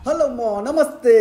Hello అమ్మో నమస్తే.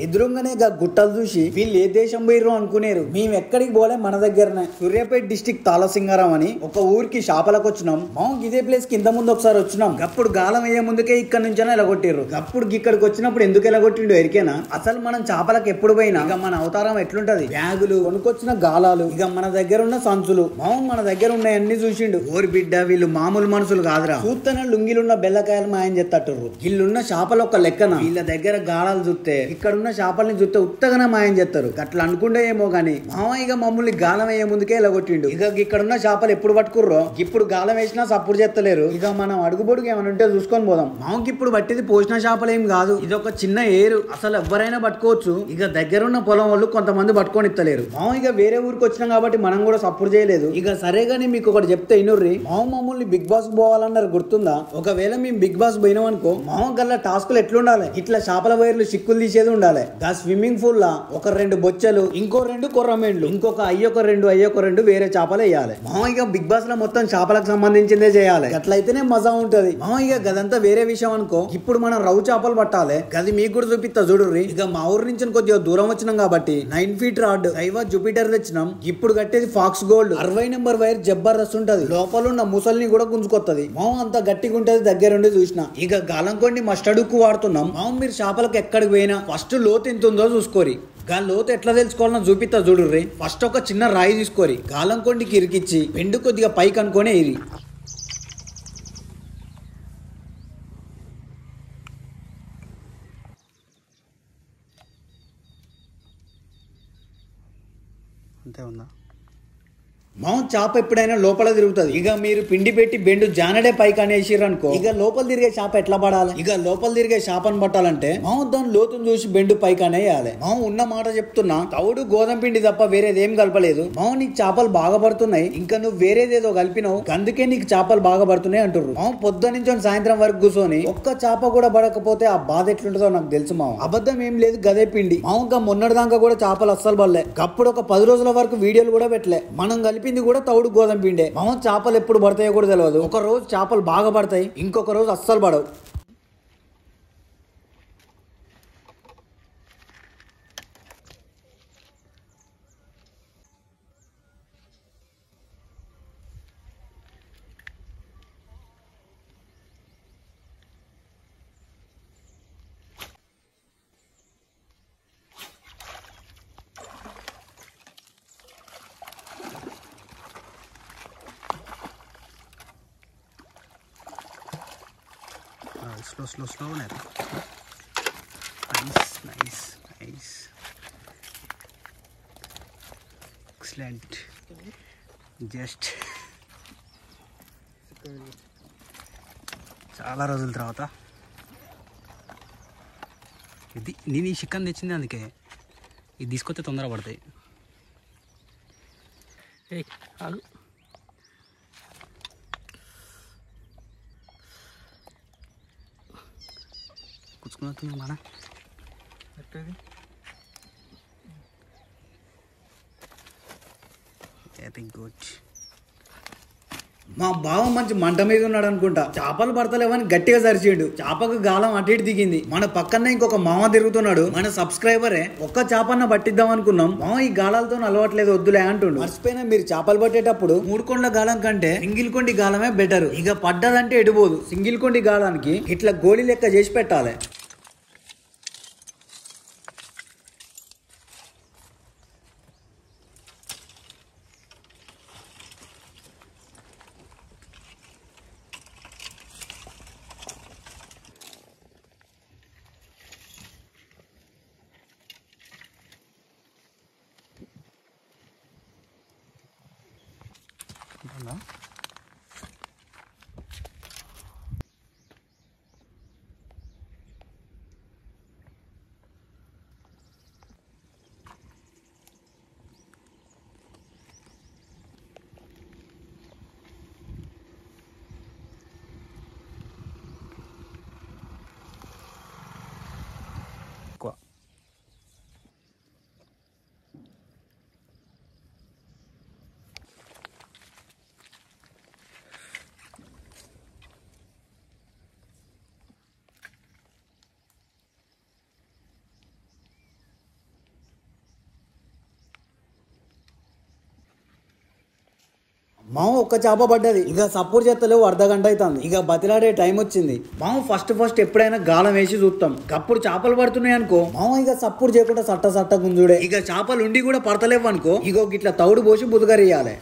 ఎదురుగానే గుట్టలు చూసి వీళ్ళు ఏ దేశం పోయిర్రు అనుకునేరు. మేము ఎక్కడికి పోలే, మన దగ్గరనే సూర్యాపేట డిస్టిక్ తాళసింగారం అని ఒక ఊరికి షాపలకు వచ్చినాం. ఇదే ప్లేస్ కి ఇంత ముందు ఒకసారి వచ్చినాం. అప్పుడు గాలం అయ్యే ముందుకే ఇక్కడ నుంచైనా ఎలగొట్టిర్రు. అప్పుడు ఇక్కడికి వచ్చినప్పుడు ఎందుకు ఎలగొట్టిండు ఎరికేనా? అసలు మనం చేపలకు ఎప్పుడు పోయినా ఇక మన అవతారం ఎట్లుంటది, బ్యాగులు కొనుకొచ్చిన గాలాలు, ఇక మన దగ్గర ఉన్న సంచులు, మన దగ్గర ఉన్నాయన్ని చూసిండు. ఓరి బిడ్డ వీళ్ళు మామూలు మనుషులు కాదురా. చూస్తేనే లుంగిలున్న బెల్లకాయలు మాయం చేస్తట్టుర్రు. వీళ్ళున్న చేపలు ఒక లెక్కన, వీళ్ళ దగ్గర గాలాలు చూస్తే ఇక్కడున్న చేపల్ని చూస్తే ఉత్తగానే మాయం చేస్తారు. అట్లా అనుకుంటే ఏమో గానీ ఇక మమ్మల్ని గాలం వేయే ముందుకే ఇలా కొట్టిండు. ఇక ఇక్కడున్న చేపలు ఎప్పుడు పట్టుకుర్రో ఇప్పుడు గాలం వేసినా సప్పుడు చేస్తలేరు. ఇక మనం అడుగుబొడుగు ఏమైనా ఉంటే చూసుకొని పోదాం. మాకి ఇప్పుడు పట్టింది పోసిన చేపలు ఏం కాదు, ఇది ఒక చిన్న ఏరు. అసలు ఎవరైనా పట్టుకోవచ్చు. ఇక దగ్గరున్న పొలం వాళ్ళు కొంతమంది పట్టుకొని ఇస్తలేరు. ఇక వేరే ఊరికి వచ్చినాం కాబట్టి మనం కూడా సపోర్ట్ చేయలేదు. ఇక సరే గానీ మీకు ఒకటి చెప్తే ఇనుర్రి. మమ్మల్ని బిగ్ బాస్ పోవాలన్నారు గుర్తుందా? ఒకవేళ మేము బిగ్ బాస్ పోయినాం అనుకో, గల్లా టాస్కులు ఎట్లుండాలి, ఇట్లా చేపల వైర్లు చిక్కులు తీసేది ఉండాలి. గా స్విమ్మింగ్ పూల్ లా ఒక 2 బొచ్చలు, ఇంకో 2 కొర్రమేండ్లు, ఇంకొక అయ్యొక 2 వేరే చేపలు వేయాలి. ఇక బిగ్ బాస్ లో మొత్తం చేపలకు సంబంధించిందే చేయాలి. అట్లయితేనే మజా ఉంటది. ఇక గదంతా వేరే విషయం అనుకో. ఇప్పుడు మనం రవ్వు చేపలు పట్టాలి. గది మీకు కూడా చూపిస్తా చూడుర్రి. ఇక మా ఊరు నుంచి కొద్దిగా దూరం వచ్చినాం కాబట్టి 9 ఫీట్ రాడ్ దైవ జూపిటర్ తెచ్చినాం. ఇప్పుడు కట్టేది ఫాక్స్ గోల్డ్ 60 నెంబర్ వైర్ జబర్దస్త్ ఉంటది. లోపల ఉన్న ముసల్ని కూడా గుంజుకొత్తది. అంత గట్టిగా ఉంటది. దగ్గరుండి చూసిన. ఇక గాలంకొండి మస్టర్డ్ ఉక్కు వాడుతున్నాం. మీరు చేపలకు ఎక్కడికి పోయినా ఫస్ట్ లోతు ఎంత ఉందో చూసుకోరి. గా లోతు ఎట్లా తెలుసుకోవాలన్నా చూపిస్తా చూడుర్రి. ఫస్ట్ ఒక చిన్న రాయి తీసుకోరి, గాలంకొండికి ఇరికిచ్చి వెండు కొద్దిగా పైకి అనుకోనే ఇరి. అంతే ఉందా? చేప ఎప్పుడైనా లోపల తిరుగుతుంది. ఇక మీరు పిండి పెట్టి బెండు జానడే పైకి అనేసిర్రు అనుకో, ఇక లోపల తిరిగే చేప ఎట్లా పడాలి? ఇక లోపల తిరిగే చేపను పట్టాలంటే దాని లోతును చూసి బెండు పైకి అనేయాలి. ఉన్న మాట చెప్తున్నా, తవుడు గోధుమ పిండి తప్ప వేరేదేం కలపలేదు. నీకు చేపలు బాగా పడుతున్నాయి, ఇంకా నువ్వు వేరేదేదో కలిపినావు, అందుకే నీకు చేపలు బాగా పడుతున్నాయి అంటారు. పొద్దు నుంచి సాయంత్రం వరకు కూర్చొని ఒక్క చేప కూడా పడకపోతే ఆ బాధ ఎట్లుంటుందో నాకు తెలుసు. అబద్ధం ఏం లేదు, గదే పిండి. మొన్నటి దాకా కూడా చేపలు అస్సలు పడలే. అప్పుడు ఒక 10 రోజుల వరకు వీడియోలు కూడా పెట్టలే. మనం కలిపి కూడా తౌడు గోధుమ పిండే. చేపలు ఎప్పుడు పడతాయో కూడా తెలియదు. ఒక రోజు చేపలు బాగా పడతాయి, ఇంకొక రోజు అస్సలు పడవు. slow nice excellent. జస్ట్ చాలా రోజుల తర్వాత ఇది నేను ఈ చికెన్ తెచ్చింది, అందుకే ఇది తీసుకొస్తే తొందర పడతాయి. కూర్చుకున్నట్టు మన గుడ్. మా బావ మంచి మంట మీద ఉన్నాడు అనుకుంటా. చేపలు పడతలేవని గట్టిగా సరిచేయండు. చేపకు గాలం అటు ఇటు దిగింది. మన పక్కన ఇంకొక మామ తిరుగుతున్నాడు, మన సబ్స్క్రైబరే. ఒక్క చేపన్న పట్టిద్దాం అనుకున్నాం. ఈ గాలాలతో అలవాట్లేదు, వద్దులే అంటుండు. మర్చిపోయినా, మీరు చేపలు పట్టేటప్పుడు 3 కొండ్ల గాలం కంటే సింగిల్ కొండి గాలమే బెటర్. ఇక పడ్డదంటే ఎడిపోదు. సింగిల్ కొండి గాలానికి ఇట్లా గోళీ లెక్క చేసి పెట్టాలి. మామ ఒక్క చేప పడ్డది. ఇక సపోర్ట్ చేస్తలేవు, అర్ధ గంట అవుతుంది. ఇక బతిలాడే టైం వచ్చింది. మామ ఫస్ట్ ఎప్పుడైనా గాలం వేసి చూస్తాం. అప్పుడు చేపలు పడుతున్నాయి అనుకో మామ ఇక సపోర్ట్ చేయకుండా సట్ట గుంజుడే. ఇక చేపలు ఉండి కూడా పడతలేవు అనుకో ఇగో ఇట్లా తౌడు పోసి బుదగరియాలి.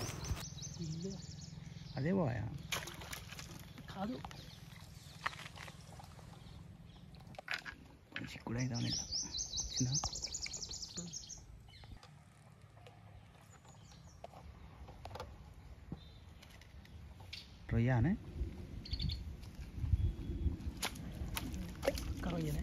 అదే బాయ్ కాదు చిక్కుడు అయితే చిన్న రొయ్యానే రొయ్యనే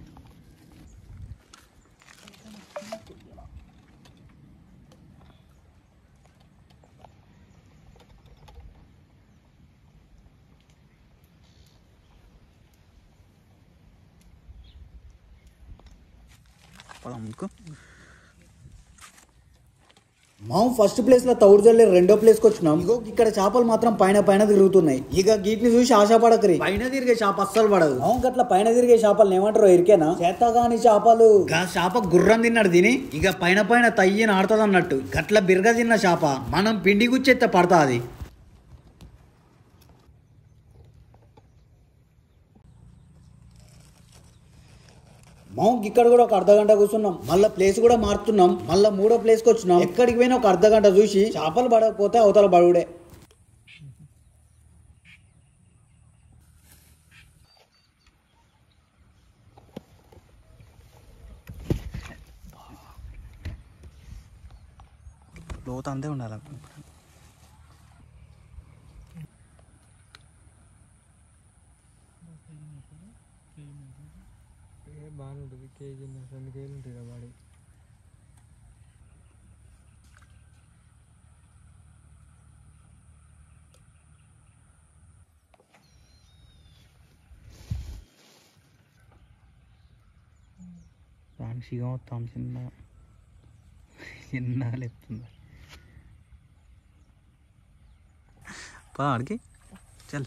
మనం ఫస్ట్ ప్లేస్ లో తౌడు జల్లి రెండో ప్లేస్ కి వచ్చినాం. ఇగో ఇక్కడ చేపలు మాత్రం పైన తిరుగుతున్నాయి. ఇక గీటిని చూసి ఆశ పడకరి, పైన తిరిగే చేప అస్సలు పడదు. అవును గట్ల పైన తిరిగే చేపలు ఏమంటారు ఎరికేనా? చేతగాని చేపలు. చేప గుర్రం తిన్నాడు తిని ఇక పైన తయ్యని ఆడుతుంది అన్నట్టు. గట్ల బిరగ తిన్న చేప మనం పిండి గుచ్చెత్తే పడతా అది. మౌంక్ ఇక్కడ కూడా ఒక అర్ధ గంట కూర్చున్నాం. మళ్ళీ ప్లేస్ కూడా మారుతున్నాం. మళ్ళీ మూడో ప్లేస్కి వచ్చినాం. ఎక్కడికి పోయినా ఒక అర్ధ గంట చూసి చేపలు పడకపోతే అవతల బడుడే. లోతు అంతే ఉండాలి. బాగానే ఉంటుంది. కేజీ 2 కేజీలు ఉంటుంది కదా వాడి. దానికి సిగ మొత్తం చిన్న లేపుతుంది ఆడికి చల్.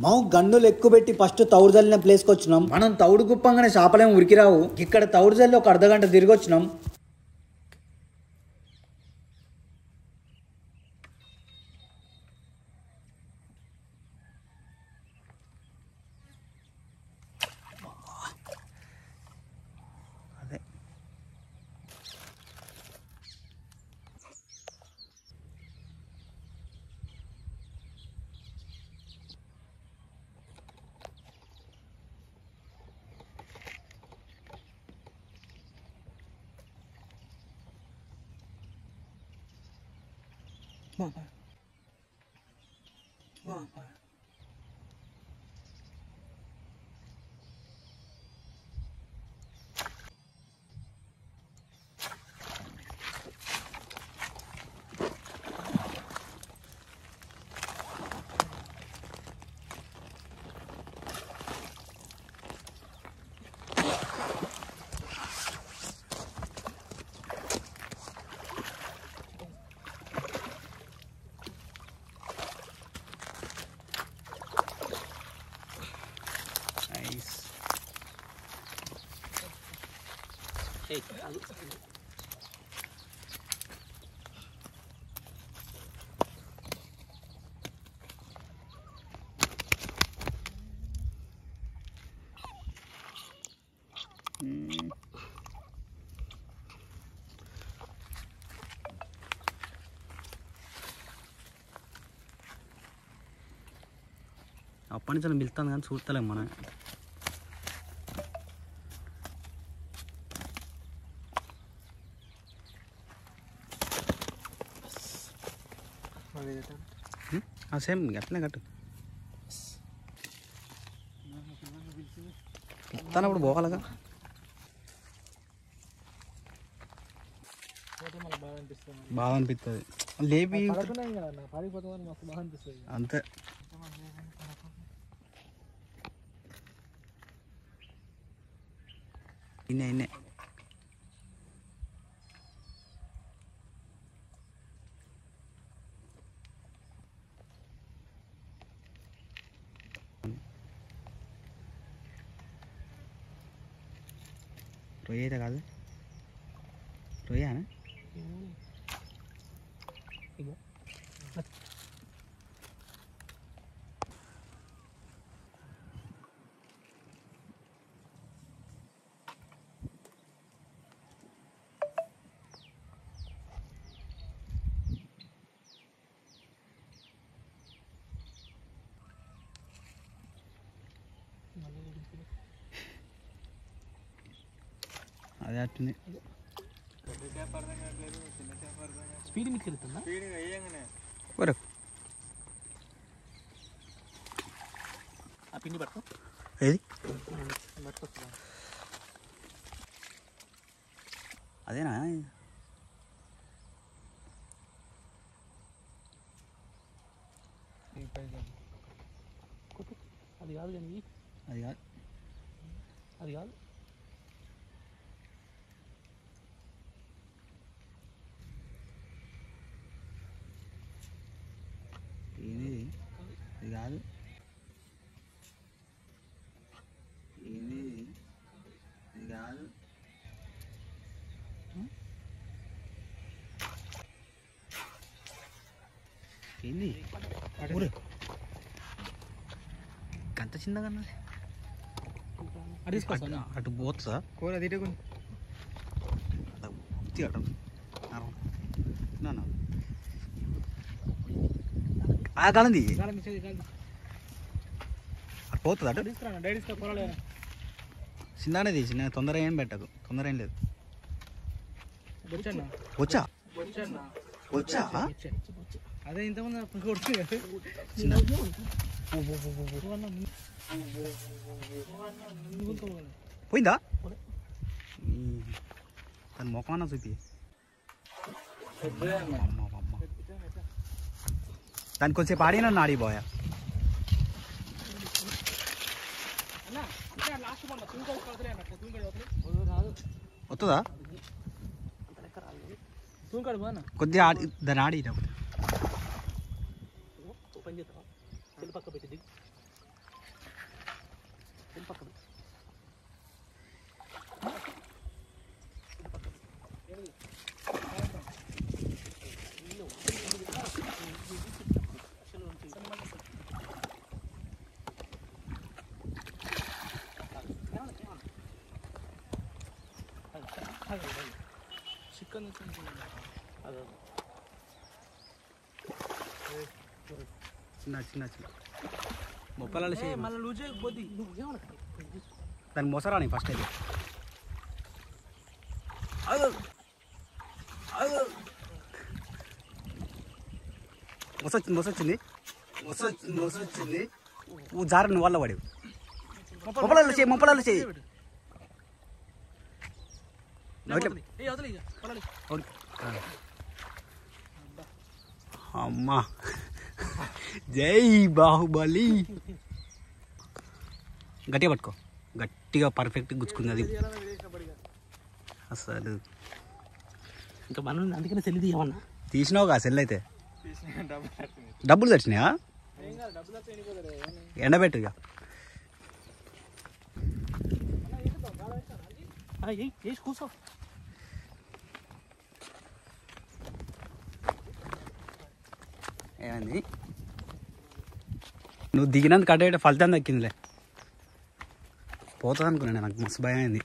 మౌ గన్నులు ఎక్కువ పెట్టి ఫస్ట్ తౌడు జల్లిన ప్లేస్కి వచ్చినాం. మనం తౌడు గుప్పంగానే చేపలేం ఉరికిరావు. ఇక్కడ తౌడు జల్లి ఒక అర్ధ గంట తిరిగి వచ్చినాం. అదే అప్పటి నుంచి పిలుస్తాను కానీ చూస్తలేం మనం. సేమ్ అట్లనే కట్టు. పిలుస్తానప్పుడు పోవాలిగా. బాగా అనిపిస్తుంది లేపి అంతే. ఇన్నే రొయ్య అయితే కాదు, రొయ్యనా అదే అట్టుంది. స్పీడ్ మీకు వెళ్తుందా? ఆ పిండి పట్టుకో. ఏది పట్టుకొస్తా. అదేనా? అది కాదు కానీ అది కాదు. అది కాదు. ఏంది? అది కాదు. ఏంది? అది కాదు. ఏంది? గంత చిన్నగా అన్నది. అటు పోతుందా కూర తిరుగుని కాలంది అటు పోతుంది. అటు చిన్నది చిన్న తొందర ఏం పెట్టకు. తొందర ఏం లేదు. వచ్చా వచ్చా అదే ఇంతమంది చిన్న పోయిందా? దాని ముఖమన్నా చూపి. దానికి కొంచెంసేపు ఆడినా ఆడిపోయా. వస్తుందా? కొద్దిగా ఆడి దాన్ని ఆడి పని చేస్తావా? తెలు పక్క పెట్టి దిగు. తెలు పక్క పెట్టి చికెన్ అదే చిన్న చిన్న చిన్న మొప్పలాలు మళ్ళీ లూజ్ పోద్ది. దాన్ని మొసరాని ఫస్ట్ అయితే మొసొచ్చింది మొసొచ్చింది మొసొచ్చింది. జారు నువ్వు వల్ల పడేవి. మొప్పలాలు చేయి మొప్పలాలు చేయి. అమ్మా జై బాహుబలి. గట్టిగా పట్టుకో. గట్టిగా పర్ఫెక్ట్గా గుచ్చుకుంది అది అసలు. ఇంకా మనం అందుకనే సెల్లి తీయమన్నా. తీసినావుగా సెల్ అయితే. డబ్బులు తెచ్చినాయా? ఎండబెట్టు ఇక. కూర్చో. ఏమైంది? నువ్వు దిగినందుకు అడ్డ ఫలితం దక్కిందిలే. పోతుంది అనుకున్నాను. నాకు మస్తు భయం అయింది.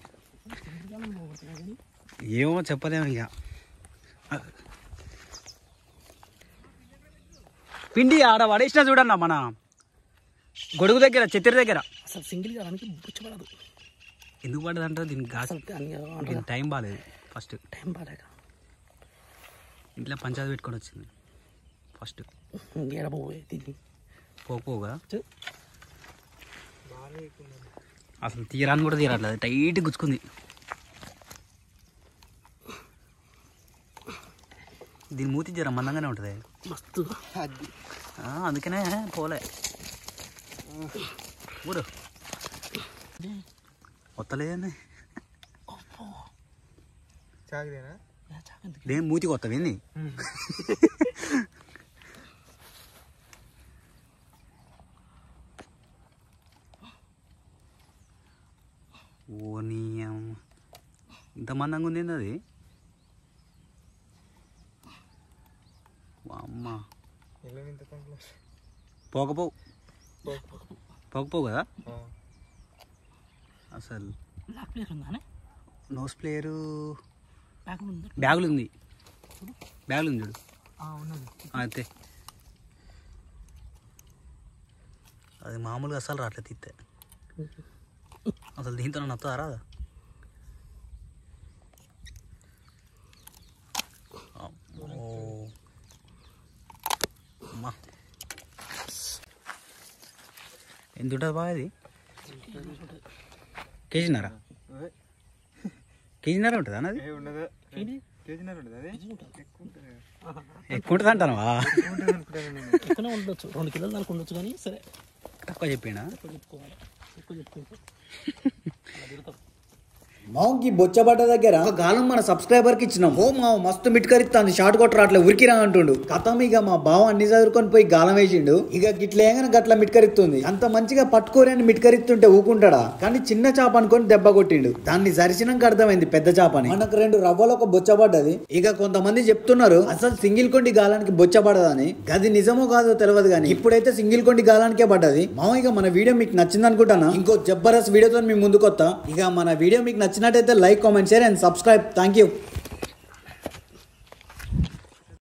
ఏమో చెప్పలేము ఇక. పిండి ఆడ పడేసినా చూడన్నా మన గొడుగు దగ్గర చెత్తిరి దగ్గర. అసలు సింగిల్ కావడానికి బుచ్చపడదు. ఎందుకు పడ్డది అంటే దీనికి గాసు టైం బాగాలేదు. ఫస్ట్ టైం బాగాలేక ఇంట్లో పంచాయతీ పెట్టుకొని వచ్చింది ఫస్ట్. పోగా అసలు తీరాన్ని కూడా తీరట్లేదు. టైట్ గుచ్చుకుంది. దీని మూతి జర మందంగానే ఉంటుంది మస్తు. అందుకనే పోలే. ఊరు కొత్తలేదండి. దేని మూతి కొత్తవేంది? ఓ నీ ఇంత మందంగా ఉంది అది. అమ్మ పోకపోవు పోకపోవు కదా అసలు. నోస్ ప్లేయరు బ్యాగులు ఉంది. బ్యాగులు ఉంది చూడు. అయితే అది మామూలుగా అసలు రావట్లేదు తీస్తే. అసలు దీంతో నన్ను వస్తుందా రాదా? ఎంత ఉంటుంది బాగా అది కేజీన్నర ఉంటుందా అది ఎక్కువ ఉంటుంది అంటావా ఎక్కువనే ఉండొచ్చు 2 కిలోలు దానికి ఉండొచ్చు కానీ సరే తక్కువ చెప్పినా ఎక్కువ చెప్పుకోవాలి ఎక్కువ చెప్పుకుంటే మావుకి బొచ్చబడ్డ దగ్గర ఒక గాలం మన సబ్స్క్రైబర్ కి ఇచ్చినాం. ఓ మావు మస్తు మిట్కరిస్తాంది, షార్ట్ కొట్టరా అట్లా ఉరికిరా అంటుండు. కథం ఇక మా బావ అన్ని చదువుకొని పోయి గాలం వేసిండు. ఇక గిట్లేగానే గట్ల మిట్కరిస్తుంది. అంత మంచిగా పట్టుకోరని మిట్కరిస్తుంటే ఊకుంటాడా, కానీ చిన్న చేప అనుకొని దెబ్బ కొట్టిండు. దాన్ని సరిచినాక అర్థమైంది పెద్ద చేపని. మనకు 2 రవ్వలు ఒక బొచ్చబడ్డది. ఇక కొంతమంది చెప్తున్నారు అసలు సింగిల్ కొండి గాలానికి బొచ్చబడదని. అది నిజమో కాదో తెలియదు కానీ ఇప్పుడైతే సింగిల్ కొండి గాలానికే పడ్డది. మావ ఇక మన వీడియో మీకు నచ్చింది అనుకుంటానా. ఇంకో జబర్దస్త్ వీడియోతో మీ ముందుకు వస్తా. ఇక మన వీడియో మీకు నచ్చినట్టయితే like, comment, share and subscribe. Thank you.